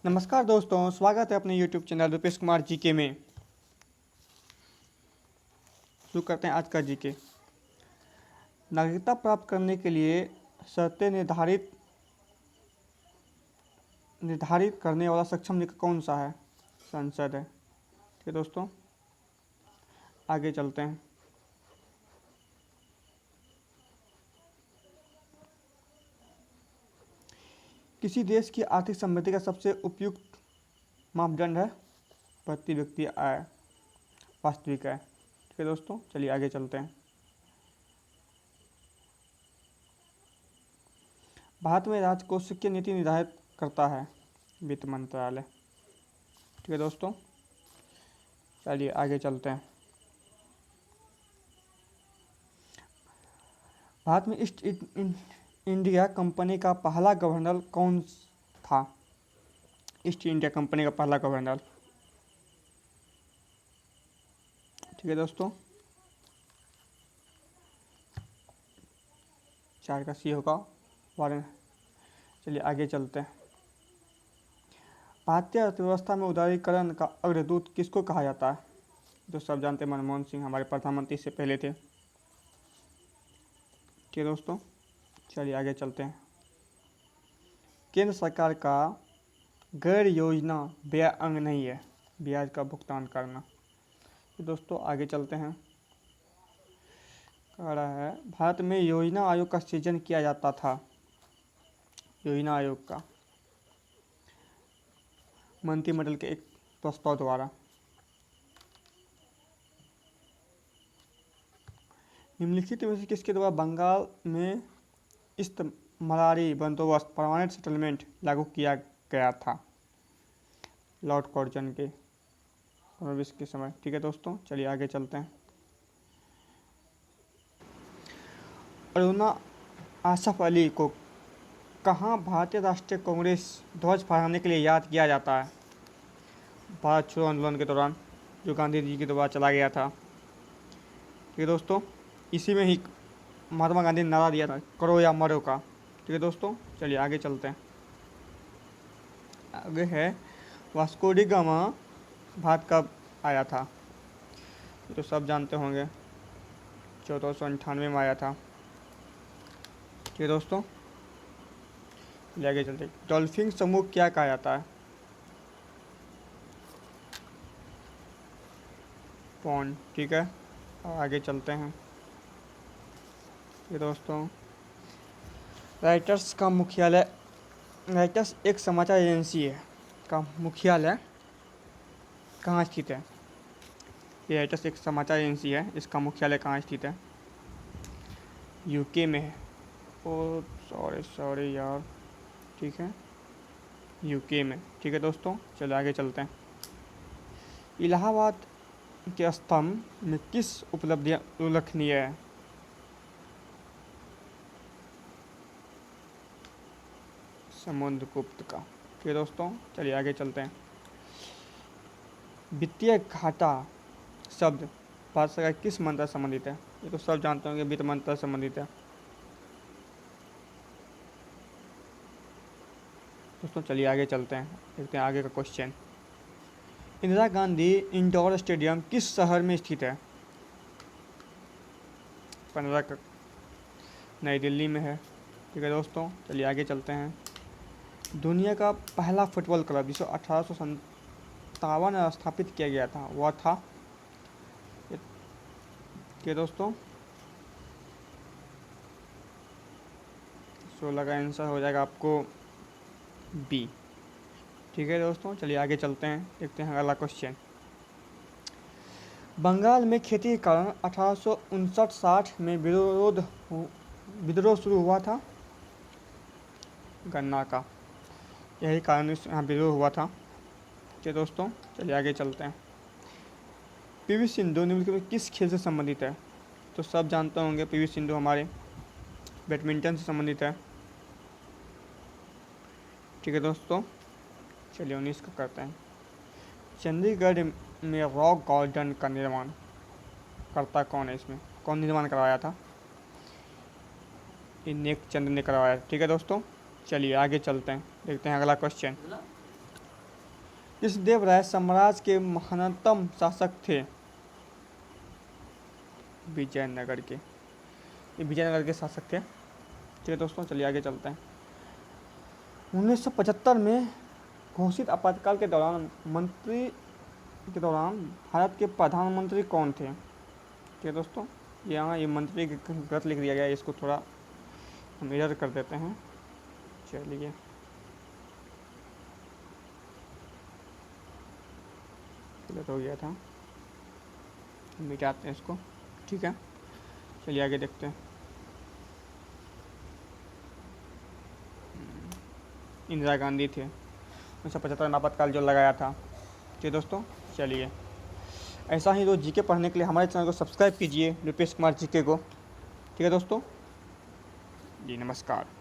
नमस्कार दोस्तों, स्वागत है अपने YouTube channel Rupesh Kumar GK में। शुरू करते हैं आज का जीके। नागरिकता प्राप्त करने के लिए शर्तें निर्धारित करने वाला सक्षम निकाय कौन सा है? संसद है। ठीक है दोस्तों, आगे चलते हैं। किसी देश की आर्थिक समृद्धि का सबसे उपयुक्त मापदंड है प्रति व्यक्ति आय, वास्तविक आय। ठीक है दोस्तों, चलिए आगे चलते हैं। भारत में राजकोषीय की नीति निर्धारित करता है वित्त मंत्रालय। ठीक है दोस्तों, चलिए आगे चलते हैं। भारत में ईस्ट इंडिया कंपनी का पहला गवर्नर कौन था? ईस्ट इंडिया कंपनी का पहला गवर्नर। ठीक है दोस्तों, 4 का सी होगा वारेन। चलिए आगे चलते हैं। भारतीय अर्थव्यवस्था में उदारीकरण का अग्रदूत किसको कहा जाता है? जो सब जानते हैं, मनमोहन सिंह हमारे प्रधानमंत्री से पहले थे। ठीक है दोस्तों, चलिए आगे चलते हैं। केंद्र सरकार का गैर योजना व्यय अंग नहीं है ब्याज का भुगतान करना। तो दोस्तों आगे चलते हैं। कह रहा है भारत में योजना आयोग का सृजन किया जाता था। योजना आयोग का मंत्रिमंडल के एक प्रस्ताव द्वारा। निम्नलिखित में से किसके द्वारा बंगाल में इस्तमरारी बंदोबस्त परमानेंट सेटलमेंट लागू किया गया था? लॉर्ड कॉर्जन के समावेश के समय। ठीक है दोस्तों, चलिए आगे चलते हैं। अरुणा आसफ अली को कहाँ भारतीय राष्ट्रीय कांग्रेस ध्वज फहराने के लिए याद किया जाता है? भारत छोड़ो आंदोलन के दौरान जो गांधी जी के द्वारा चला गया था। ठीक है दोस्तों, इसी में ही महात्मा गांधी ने नारा दिया था, करो या मरो का। ठीक है दोस्तों, चलिए आगे चलते हैं। आगे है वास्को डी गामा भारत कब आया था? तो सब जानते होंगे, 1498 में आया था। ठीक है दोस्तों, चलिए आगे चलते हैं। डॉल्फिन समूह क्या कहा जाता है? पॉन्ड। ठीक है, आगे चलते हैं। ये दोस्तों, राइटर्स एक समाचार एजेंसी है का मुख्यालय कहाँ स्थित है? ये राइटर्स एक समाचार एजेंसी है, इसका मुख्यालय कहाँ स्थित है? यूके में है। ओ सॉरी यार। ठीक है, यूके में। ठीक है दोस्तों, चलो आगे चलते हैं। इलाहाबाद के स्तंभ में किस उपलब्धियाँ उल्लेखनीय है? समुद्रगुप्त का। ठीक है दोस्तों, चलिए आगे चलते हैं। वित्तीय घाटा शब्द भारत सरकार किस मंत्रालय से संबंधित है? ये तो सब जानते होंगे, वित्त मंत्रालय से संबंधित है। दोस्तों चलिए आगे चलते हैं, देखते हैं आगे का question. Indira Gandhi indoor stadium किस शहर में स्थित है? 15 का नई दिल्ली में है। ठीक है दोस्तों, चलिए आगे चलते हैं। दुनिया का पहला फुटबॉल क्लब जिसे 1857 में स्थापित किया गया था वह था? ठीक दोस्तों, 16 का आंसर हो जाएगा आपको बी। ठीक है दोस्तों, चलिए आगे चलते हैं, देखते हैं अगला क्वेश्चन। बंगाल में खेती के कारण 1859-60 में विद्रोह शुरू हुआ था गन्ना का। यही कारण यहाँ विद्रोह हुआ था। ठीक है दोस्तों, चलिए आगे चलते हैं। पीवी सिंधु निम्नलिखित में किस खेल से संबंधित है? तो सब जानते होंगे, पीवी सिंधु हमारे बैडमिंटन से संबंधित है। ठीक है दोस्तों, चलिए 19 का करते हैं। चंडीगढ़ में रॉक गार्डन का निर्माण करता कौन है? इसमें कौन निर्माण करवाया था? ये नेक चंद ने करवाया। ठीक है दोस्तों, चलिए आगे चलते हैं, देखते हैं अगला क्वेश्चन। कृष्णदेव राय साम्राज्य के महानतम शासक थे? विजयनगर के, ये विजयनगर के शासक थे। ठीक है दोस्तों, चलिए आगे चलते हैं। 1975 में घोषित आपातकाल के दौरान भारत के प्रधानमंत्री कौन थे? ठीक है दोस्तों, यहाँ ये मंत्री गलत लिख दिया गया है, इसको थोड़ा हम एरर कर देते हैं। चलिए गलत हो गया था, मिटाते हैं इसको। ठीक है, चलिए आगे देखते हैं। इंदिरा गांधी थे, 1975 में आपातकाल जो लगाया था। ठीक दोस्तों, चलिए ऐसा ही रोज जीके पढ़ने के लिए हमारे चैनल को सब्सक्राइब कीजिए, रुपेश कुमार जीके को। ठीक है दोस्तों जी, नमस्कार।